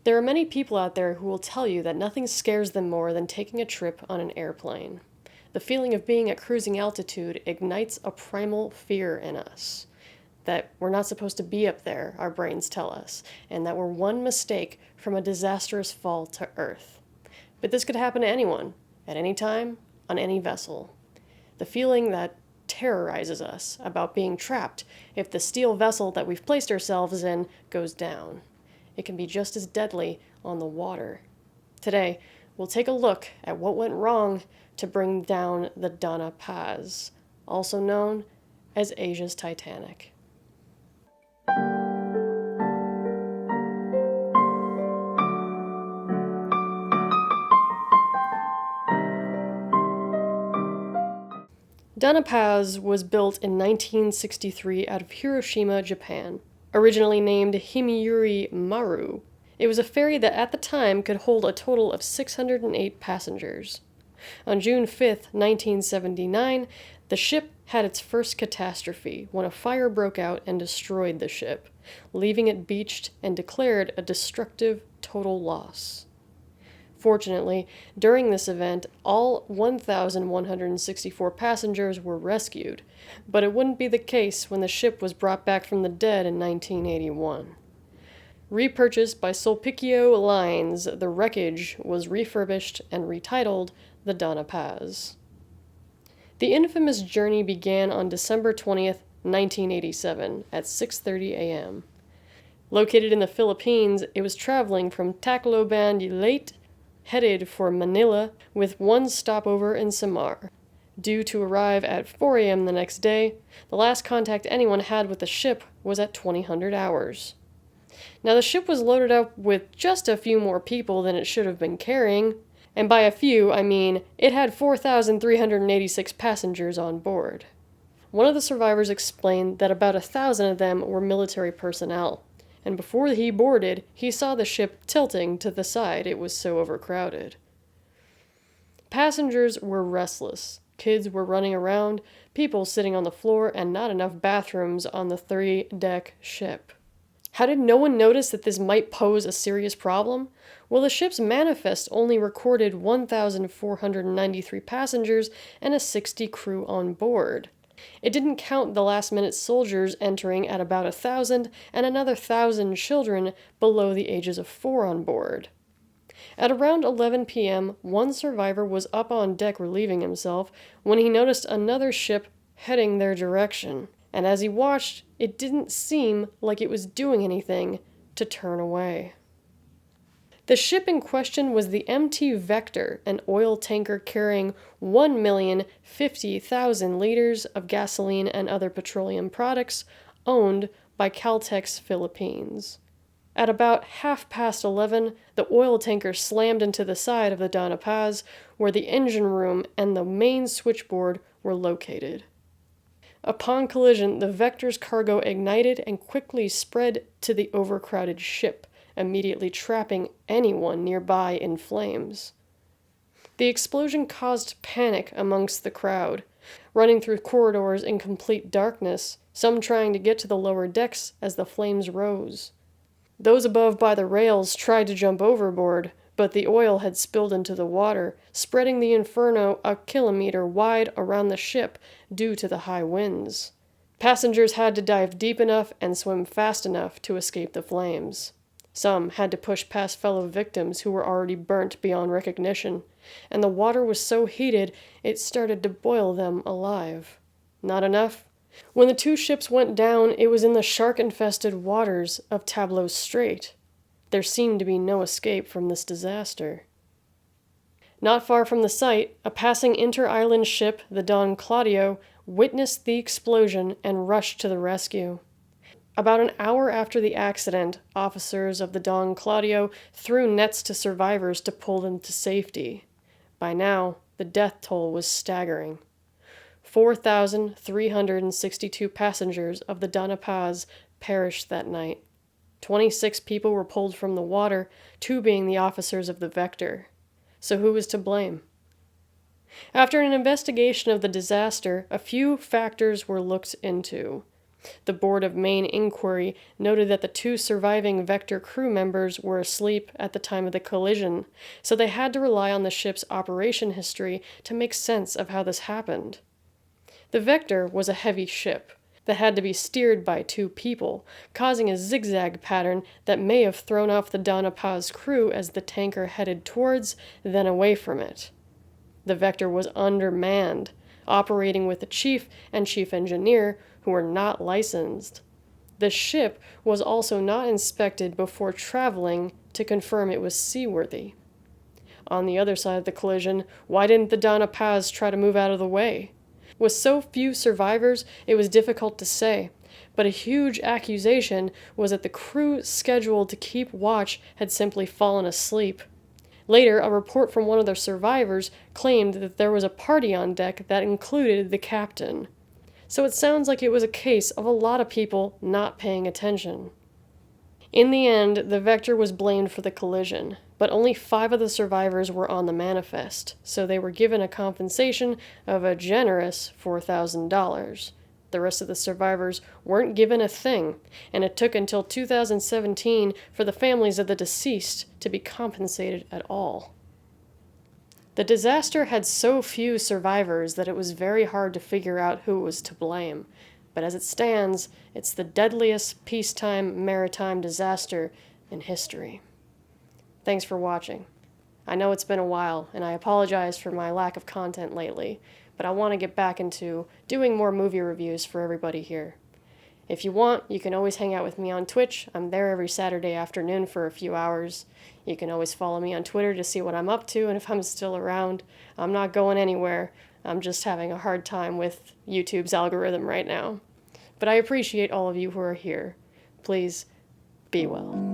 There are many people out there who will tell you that nothing scares them more than taking a trip on an airplane. The feeling of being at cruising altitude ignites a primal fear in us. That we're not supposed to be up there, our brains tell us, and that we're one mistake from a disastrous fall to Earth. But this could happen to anyone, at any time, on any vessel. The feeling that terrorizes us about being trapped if the steel vessel that we've placed ourselves in goes down. It can be just as deadly on the water. Today, we'll take a look at what went wrong to bring down the Dona Paz, also known as Asia's Titanic. Dona Paz was built in 1963 out of Hiroshima, Japan. Originally named Himiyuri Maru, it was a ferry that at the time could hold a total of 608 passengers. On June 5, 1979, the ship had its first catastrophe when a fire broke out and destroyed the ship, leaving it beached and declared a destructive total loss. Fortunately, during this event, all 1,164 passengers were rescued, but it wouldn't be the case when the ship was brought back from the dead in 1981. Repurchased by Sulpicchio Lines, the wreckage was refurbished and retitled the Dona Paz. The infamous journey began on December 20th, 1987, at 6:30 a.m. Located in the Philippines, it was traveling from Tacloban, Leyte, headed for Manila, with one stopover in Samar. Due to arrive at 4 a.m. the next day, the last contact anyone had with the ship was at 2000 hours. Now, the ship was loaded up with just a few more people than it should have been carrying, and by a few, I mean it had 4,386 passengers on board. One of the survivors explained that about 1,000 of them were military personnel, and before he boarded, he saw the ship tilting to the side, it was so overcrowded. Passengers were restless. Kids were running around, people sitting on the floor, and not enough bathrooms on the 3-deck ship. How did no one notice that this might pose a serious problem? Well, the ship's manifest only recorded 1,493 passengers and a 60 crew on board. It didn't count the last-minute soldiers entering at about 1,000 and another 1,000 children below the ages of 4 on board. At around 11 p.m., one survivor was up on deck relieving himself when he noticed another ship heading their direction, and as he watched, it didn't seem like it was doing anything to turn away. The ship in question was the MT Vector, an oil tanker carrying 1,050,000 liters of gasoline and other petroleum products, owned by Caltex Philippines. At about 11:30, the oil tanker slammed into the side of the Dona Paz, where the engine room and the main switchboard were located. Upon collision, the Vector's cargo ignited and quickly spread to the overcrowded ship, immediately trapping anyone nearby in flames. The explosion caused panic amongst the crowd, running through corridors in complete darkness, some trying to get to the lower decks as the flames rose. Those above by the rails tried to jump overboard, but the oil had spilled into the water, spreading the inferno a kilometer wide around the ship due to the high winds. Passengers had to dive deep enough and swim fast enough to escape the flames. Some had to push past fellow victims who were already burnt beyond recognition, and the water was so heated it started to boil them alive. Not enough? When the 2 ships went down, it was in the shark-infested waters of Tableau Strait. There seemed to be no escape from this disaster. Not far from the site, a passing inter-island ship, the Don Claudio, witnessed the explosion and rushed to the rescue. About an hour after the accident, officers of the Don Claudio threw nets to survivors to pull them to safety. By now, the death toll was staggering. 4,362 passengers of the Dona Paz perished that night. 26 people were pulled from the water, 2 being the officers of the Vector. So who was to blame? After an investigation of the disaster, a few factors were looked into. The Board of Main Inquiry noted that the 2 surviving Vector crew members were asleep at the time of the collision, so they had to rely on the ship's operation history to make sense of how this happened. The Vector was a heavy ship that had to be steered by 2 people, causing a zigzag pattern that may have thrown off the Dona Paz crew as the tanker headed towards, then away from it. The Vector was undermanned, operating with the chief and chief engineer, who were not licensed. The ship was also not inspected before traveling to confirm it was seaworthy. On the other side of the collision, why didn't the Dona Paz try to move out of the way? With so few survivors, it was difficult to say, but a huge accusation was that the crew scheduled to keep watch had simply fallen asleep. Later, a report from one of the survivors claimed that there was a party on deck that included the captain. So it sounds like it was a case of a lot of people not paying attention. In the end, the Vector was blamed for the collision, but only 5 of the survivors were on the manifest, so they were given a compensation of a generous $4,000. The rest of the survivors weren't given a thing, and it took until 2017 for the families of the deceased to be compensated at all. The disaster had so few survivors that it was very hard to figure out who was to blame, but as it stands, it's the deadliest peacetime maritime disaster in history. Thanks for watching. I know it's been a while, and I apologize for my lack of content lately, but I want to get back into doing more movie reviews for everybody here. If you want, you can always hang out with me on Twitch. I'm there every Saturday afternoon for a few hours. You can always follow me on Twitter to see what I'm up to and if I'm still around. I'm not going anywhere. I'm just having a hard time with YouTube's algorithm right now. But I appreciate all of you who are here. Please, be well.